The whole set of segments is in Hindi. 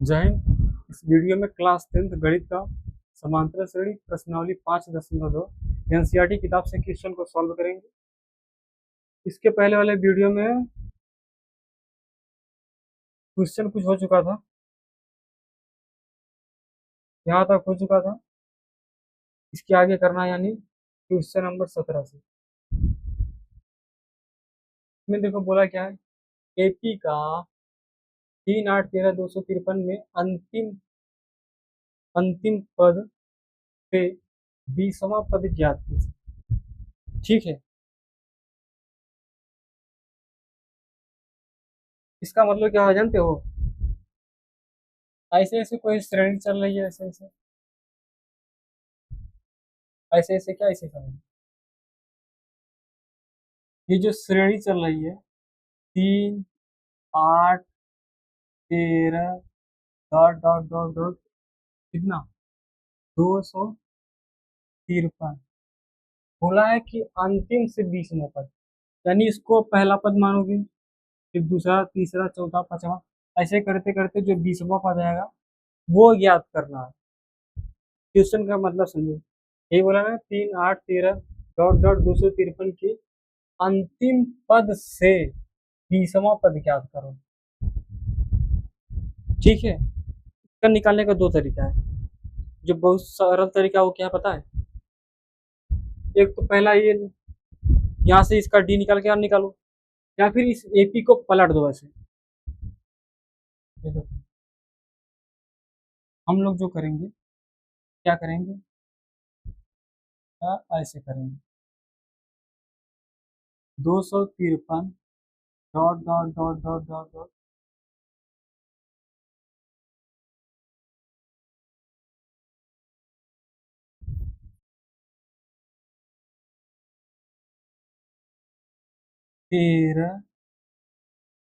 जय हिंद। इस वीडियो में क्लास 10th गणित का समांतर श्रेणी प्रश्नावली 5.2 एनसीईआरटी किताब से क्वेश्चन को सॉल्व करेंगे। इसके पहले वाले वीडियो में क्वेश्चन कुछ हो चुका था, यहाँ तक हो चुका था। इसके आगे करना है, यानी क्वेश्चन नंबर 17 से। इसमें देखो बोला क्या है, एपी का 3, 8, 13, 253 में अंतिम अंतिम पद से 20वां पद ज्ञात कीजिए। ठीक है, इसका मतलब क्या है जानते हो? ऐसे ऐसे कोई श्रेणी चल रही है, ऐसे ऐसे ऐसे ऐसे क्या ऐसे चल रही है? ये जो श्रेणी चल रही है, 3, 8, 13 डॉट डॉट डॉट डॉट कितना, 253। बोला है कि अंतिम से 20वां पद, यानी इसको पहला पद मानोगे, फिर दूसरा, तीसरा, चौथा, पांचवा, ऐसे करते करते जो 20वां पद आएगा वो ज्ञात करना है। क्वेश्चन का मतलब समझो, यही बोला ना, 3, 8, 13 डॉट डॉट 253 के अंतिम पद से 20वां पद ज्ञात करो। ठीक है, इसका निकालने का दो तरीका है। जो बहुत सरल तरीका वो क्या है पता है? एक तो पहला ये, यहाँ से इसका डी निकाल के आप निकालो, या फिर इस एपी को पलट दो ऐसे। ये देखो, हम लोग जो करेंगे, क्या करेंगे, ऐसे करेंगे, 253 dot dot dot dot dot dot 13,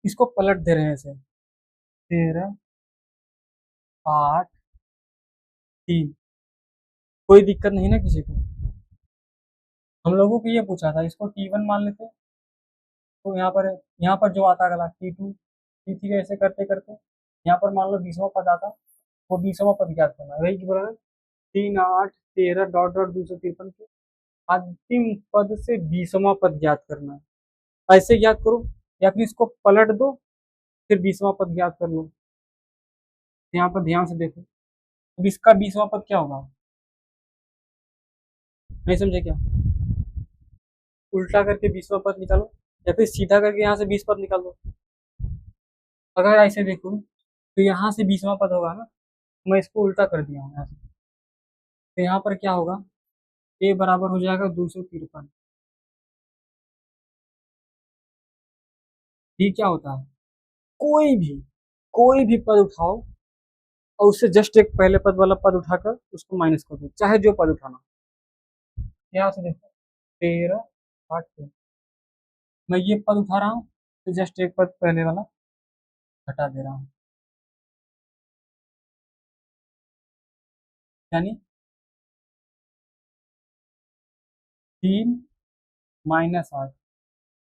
इसको पलट दे रहे हैं ऐसे, 13, 8, 3। कोई दिक्कत नहीं ना किसी को? हम लोगों को ये पूछा था, इसको T1 मान लेते, तो यहाँ पर जो आता गला T2, T3 ऐसे करते करते यहाँ पर मान लो 20वां पद आता, वो 20वां पद ज्ञात करना है। वही की बोला ना, 3, 8, 13 डॉट डॉट 253 के अंतिम पद से 20वां पद ज्ञात करना है। ऐसे ज्ञात करो, या फिर इसको पलट दो, फिर 20वां पद ज्ञात कर लो। यहाँ पर ध्यान से देखो, अब इसका 20वां पद क्या होगा, नहीं समझे क्या? उल्टा करके 20वां पद निकालो, या फिर सीधा करके यहाँ से 20 पद निकाल दो। अगर ऐसे देखो तो यहाँ से 20वां पद होगा ना, मैं इसको उल्टा कर दिया हूँ यहाँ से, तो यहाँ पर क्या होगा, ए बराबर हो जाएगा 253। ये क्या होता है, कोई भी कोई भी पद उठाओ और उससे जस्ट एक पहले पद वाला पद उठाकर उसको माइनस कर दो, चाहे जो पद उठाना। यहाँ से देखो, 13, 8, 3, मैं ये पद उठा रहा हूँ, तो जस्ट एक पद पहले वाला हटा दे रहा हूँ, यानी 3 - 8,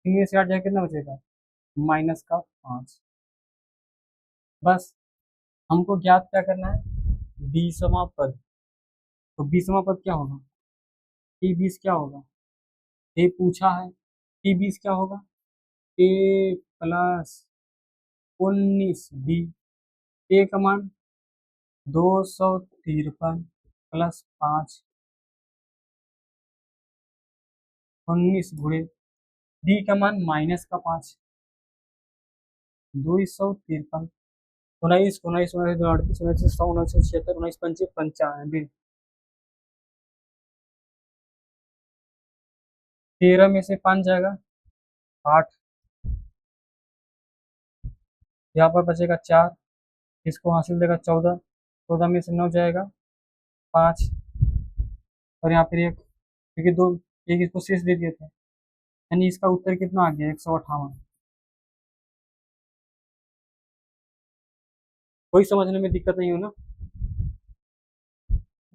3 में से 8 जाए कितना बचेगा, माइनस का 5। बस हमको ज्ञात क्या करना है, 20वां पद। तो 20वां पद क्या होगा, T20 क्या होगा, ये पूछा है, T20 क्या होगा, A+19B। ए का मान 253 +5, 19 × बी का मान -5, 253, 19, 19, 19, 19, 38, 19, 13 में से 5 जाएगा 8, यहाँ पर बचेगा 4, इसको हासिल देगा 14, 14 में से 9 जाएगा 5, और यहाँ फिर एक, क्योंकि दो, एक इसको शेष दे दिए थे, यानी इसका उत्तर कितना आ गया, 158। कोई समझने में दिक्कत नहीं हो ना?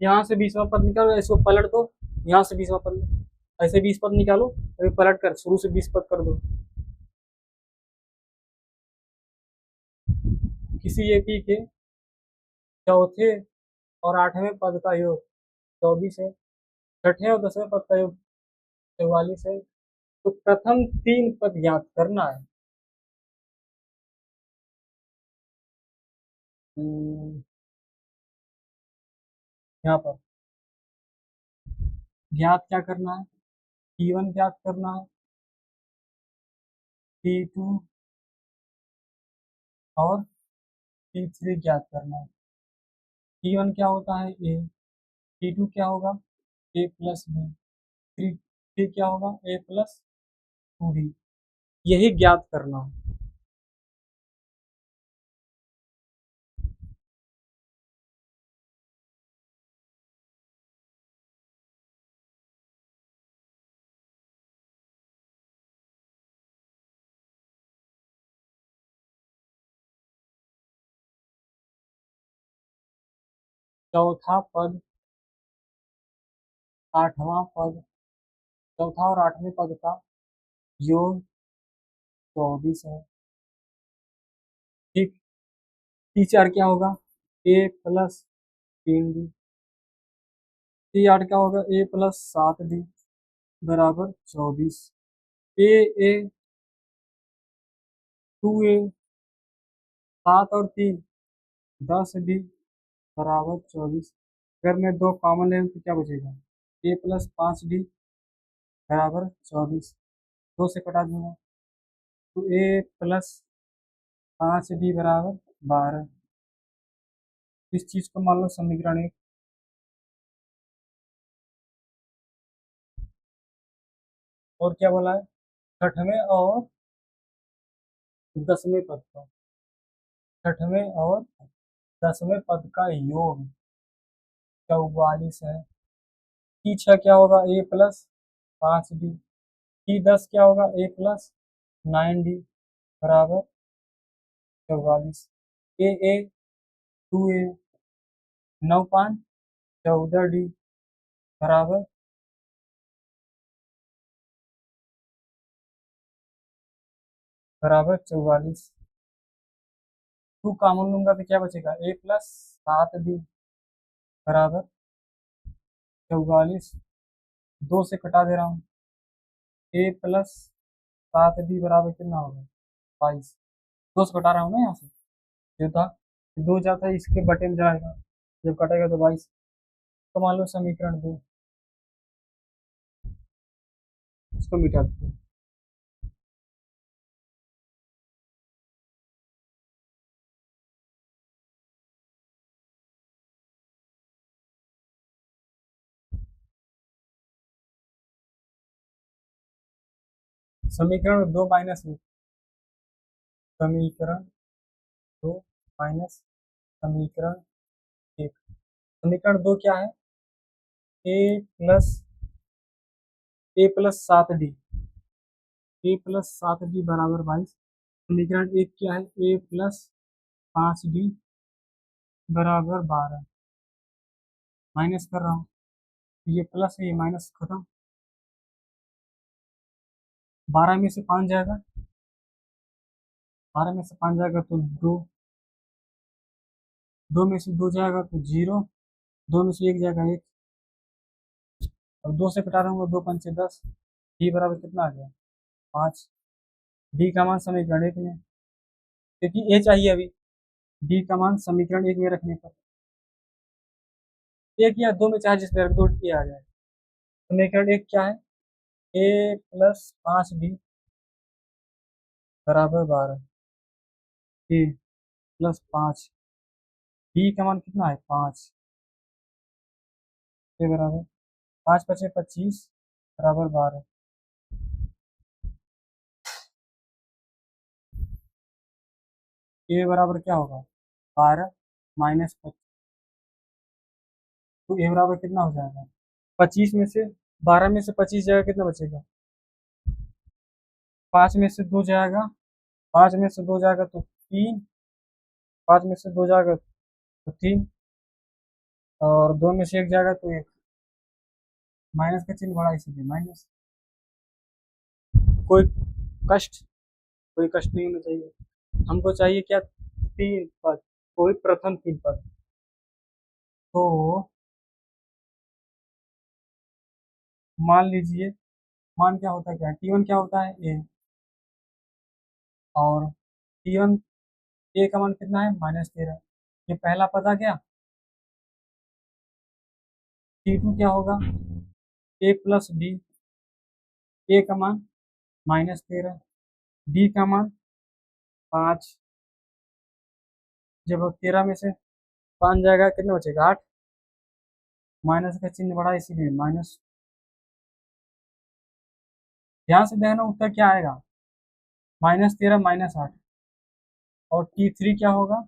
यहाँ से 20वां पद निकालो, इसको पलट दो, यहाँ से 20वां पद, ऐसे 20 पद निकालो, अभी पलट कर शुरू से 20 पद कर दो। किसी एपी के चौथे और 8वें पद का योग 24 है। छठे और 10वें पद का योग 44 है। तो प्रथम 3 पद ज्ञात करना है। यहाँ पर ज्ञात क्या करना है? T1 ज्ञात करना है, T2 और T3 ज्ञात करना है। T1 क्या होता है? A। T2 क्या होगा? A plus B. थ्री क्या होगा? A plus 2D। यही ज्ञात करना है। चौथा पद, 8वां पद, चौथा और 8वें पद का योग 24 है। ठीक। T4 क्या होगा? A plus 3D। T8 क्या होगा? A प्लस 7D बराबर 24। A 2A 7 और 3 10D बराबर 24। अगर मैं 2 कॉमन ले लूँ तो क्या बचेगा? A प्लस 5D बराबर 24। 2 से कटा दूंगा तो A प्लस 5D बराबर 12। इस चीज को मान लो समीकरण 1। और क्या बोला है? छठवें और 10वें पद का, छठवें और 10वें पद का योग 44 है। T6 क्या होगा? A plus 5D। T10 क्या होगा? A प्लस 9D बराबर 44। A 2A 9 5 14D बराबर बराबर 44। 2 कॉमन लूंगा तो क्या बचेगा? A प्लस 7D बराबर 44। 2 से कटा दे रहा हूँ। A प्लस 7D बराबर कितना होगा? 22। 2 से कटा रहा हूँ ना यहाँ से, जो था 2 जाता है इसके बटे में जाएगा, जब कटेगा तो 22। तो मान लो समीकरण 2, इसको मिटा देते हैं। समीकरण 2 माइनस 1, समीकरण 2 माइनस समीकरण 1। समीकरण 2 क्या है? A plus A plus 7D, A plus 7D बराबर 22। समीकरण 1 क्या है? ए प्लस 5D बराबर 12। माइनस कर रहा हूँ, ये प्लस है, ये माइनस खत्म। 12 में से 5 जाएगा, 12 में से 5 जाएगा तो 2, 2 में से 2 जाएगा तो 0, 2 में से 1 जाएगा 1, और 2 से घटा रहा हूँ, 2 पंचे 10। डी बराबर कितना आ गया? 5। डी का मान समीकरण 1 में, क्योंकि ए चाहिए अभी, डी का मान समीकरण 1 में रखने पर 1 या 2 में चाहे जिस पर 2 ए आ जाए। समीकरण 1 क्या है? ए प्लस 5D बराबर 12। ए प्लस 5, डी का मान कितना है? 5 के बराबर 5 पचे 25 बराबर 12। ए बराबर क्या होगा? 12 माइनस 25, तो ए बराबर कितना हो जाएगा? 25 में से 12 में से 25 जाएगा, कितना बचेगा? 5 में से 2 जाएगा, 5 में से 2 जाएगा तो 3, 5 में से 2 जाएगा तो 3, और 2 में से 1 जाएगा तो 1। माइनस का चिन्ह बड़ा, इसीलिए माइनस। कोई कष्ट, कोई कष्ट नहीं होना चाहिए। हमको चाहिए क्या? 3 पद, कोई प्रथम 3 पद। तो मान लीजिए, मान क्या होता है, क्या T1 क्या होता है, ए, और T1 ए का मान कितना है, -13। ये पहला पद आ गया। T2 क्या होगा, ए प्लस डी, ए का मान -13, डी का मान 5। जब 13 में से 5 जाएगा कितना बचेगा, 8। माइनस का चिन्ह बढ़ा इसीलिए माइनस। ध्यान से देखना उत्तर क्या आएगा, -13 -8। और T3 क्या होगा,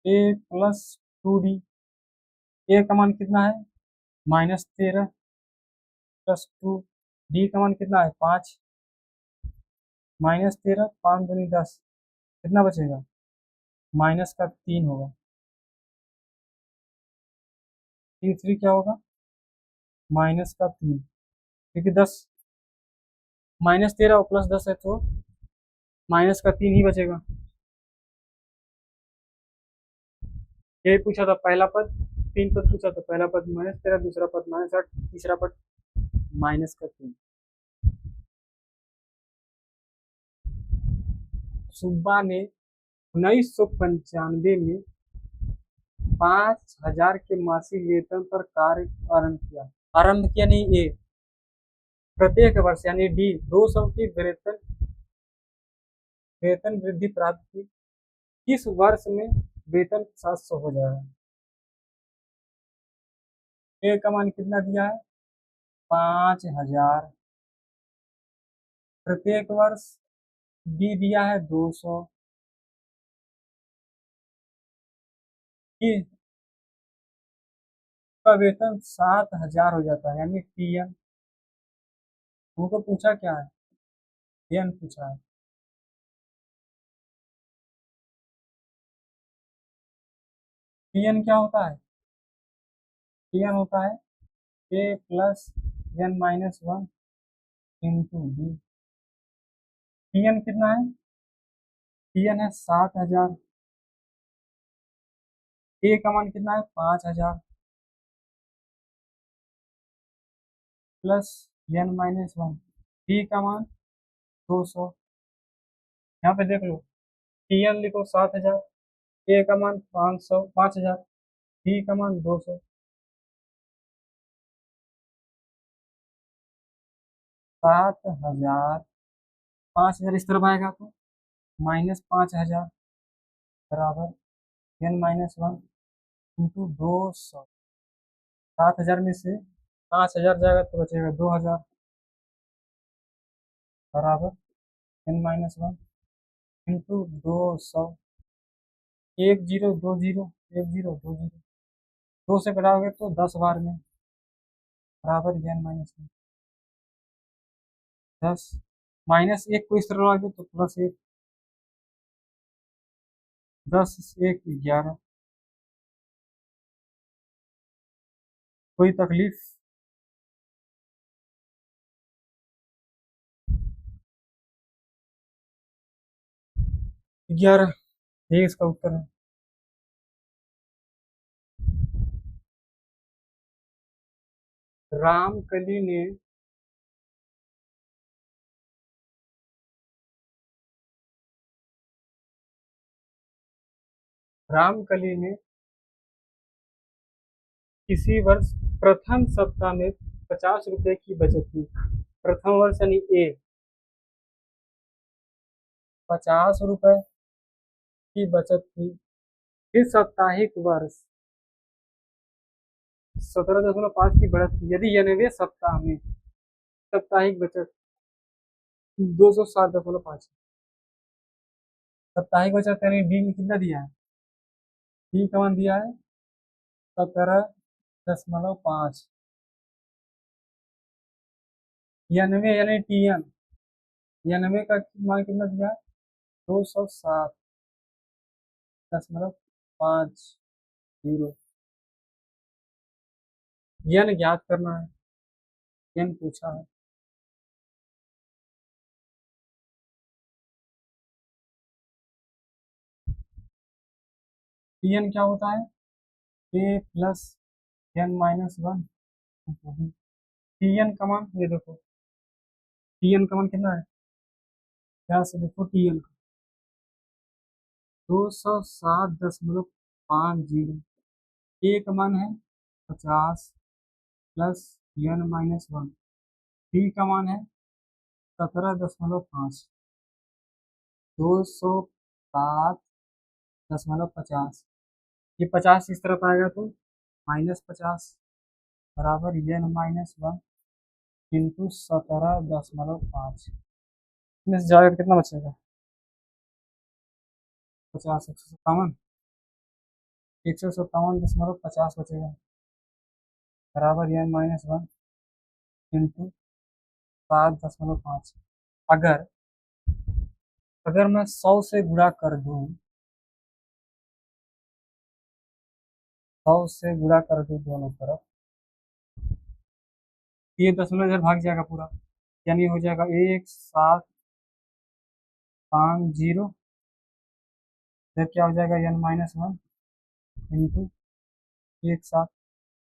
ए प्लस 2D, ए का मान कितना है, -13 +2, डी का मान कितना है, 5। -13, 5 दूनी 10, कितना बचेगा, -3 होगा। T3 क्या होगा, -3, क्योंकि 10, -13 और +10 है तो -3 ही बचेगा। यही पूछा था पहला पद, 3 पद पूछा था, पहला पद -13, दूसरा पद -8, तीसरा पद -3। सुब्बा ने 1995 में 5,000 के मासिक वेतन पर कार्य आरंभ किया। आरंभ किया नहीं, ए, प्रत्येक वर्ष यानी डी 200 की वेतन वेतन वृद्धि प्राप्त की। किस वर्ष में वेतन 700 हो जाएगा। ए का मान कितना दिया है, 5,000 प्रत्येक वर्ष, बी दिया है 200 की, का वेतन 7,000 हो जाता है, यानी टीएन। हमको पूछा क्या है, टीएन पूछा है। टीएन क्या होता है, टीएन होता है A plus n-1 into D. TN कितना है, टीएन है 7,000, ए का मान कितना है 5,000 प्लस n-1, डी का मान 200। यहाँ पे देख लो, टीएन लिखो 7,000, ए का मान 5,000, डी का मान 200। 7,000, 5,000 इस तरफ आएगा तो -5,000 बराबर n-1 इंटू 200। 7,000 में से 5,000 जाएगा तो बचेगा 2,000 बराबर n-1 इंटू 200। एक जीरो दो जीरो, एक जीरो दो जीरो, दो से घटाओगे तो 10 बार में बराबर n-1, 10। -1 को इस तरह लाओगे तो +1, 10 1 11। कोई तकलीफ। 11, ये इसका उत्तर है। रामकली ने रामकली ने किसी वर्ष प्रथम सप्ताह में 50 रुपए की बचत की। प्रथम वर्ष यानी ए, 50 रुपए की बचत की। फिर साप्ताहिक वर्ष 17.5 की बढ़त की। यदि 90वें सप्ताह में साप्ताहिक बचत 207.5, साप्ताहिक बचत यानी डी में कितना दिया है, डी का मान दिया है 17.5। 91 यानी टीएन, 91 का मान कितना दिया है, 207.50। यन ज्ञात करना है, यन पूछा है। टीएन क्या होता है, A plus n minus one. T N का मान ये देखो, टी एन का मान कितना है, यहाँ से देखो टी एन का 207.50। ए का मान है 50 plus n minus one. T का मान है 17.5। 207.50, ये 50 इस तरफ आएगा तो -50 बराबर एन माइनस वन इंटू 17.5। इसमें से जाएगा कितना बचेगा, 50, 157, 157.50 बचेगा बराबर एन माइनस वन इंटू 7.5। अगर अगर मैं 100 से गुणा कर दूं, 100 से गुणा कर दूं दोनों तरफ, ये दशमलव इधर भाग जाएगा पूरा, यानी हो जाएगा 1750। इधर क्या हो जाएगा एन माइनस वन इंटू 17।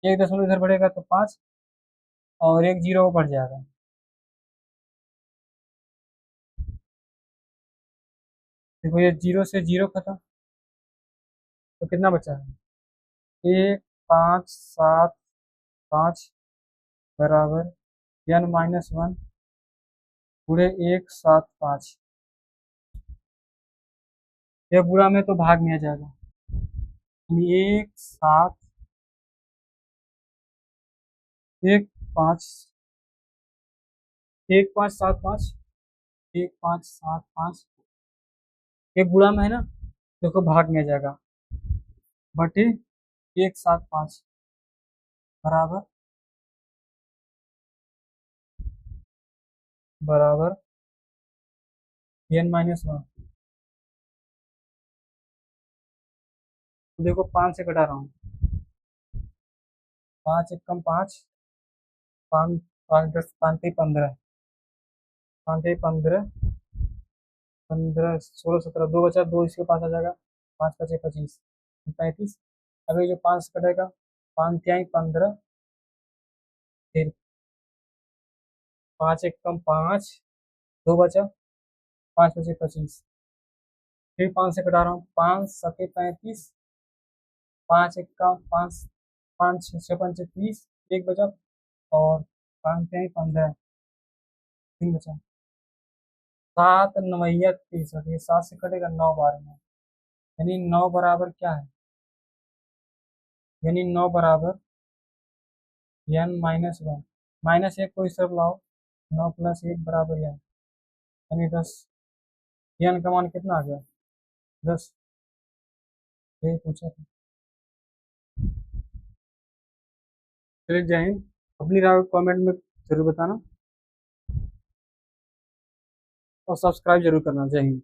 एक दशमलव इधर बढ़ेगा तो 5 और एक जीरो बढ़ जाएगा। देखो ये जीरो से जीरो खत्म, तो कितना बचा है, 1575 बराबर एन माइनस वन पूरे 175। ये पूरा में तो भाग में आ जाएगा, यानी 1 5 7 5 1575। एक गुणा में है ना, देखो भाग में आ जाएगा, बटे 175 बराबर बराबर एन माइनस वन। देखो 5 से घटा रहा हूँ, 5 एक कम 5, 5 5 10 5 15, 5 15 15 16 17, दो बचा, दो इसके पास आ जाएगा, 5 5 25 35। अभी जो 5 से कटेगा, 5 त्याई 15, फिर 5 एक कम 5, दो बचा, 5 5 25, फिर 5 से कटा रहा हूँ, 5 7 35, 5 एक कम 5, 5 6 5 30, एक बचा, और 5 त्याई 15, तीन बचा, 7 नवैया 30, ये 7 से कटेगा 9 बार में, यानी 9 बराबर क्या है, यानी 9 बराबर एन माइनस वन। माइनस एक को इस तरफ लाओ, 9 प्लस 1 बराबर एन, यानी 10। एन का मान कितना आ गया, 10। यही पूछा था। चलिए जय हिंद। अपनी राय कमेंट में जरूर बताना और सब्सक्राइब जरूर करना। जय हिंद।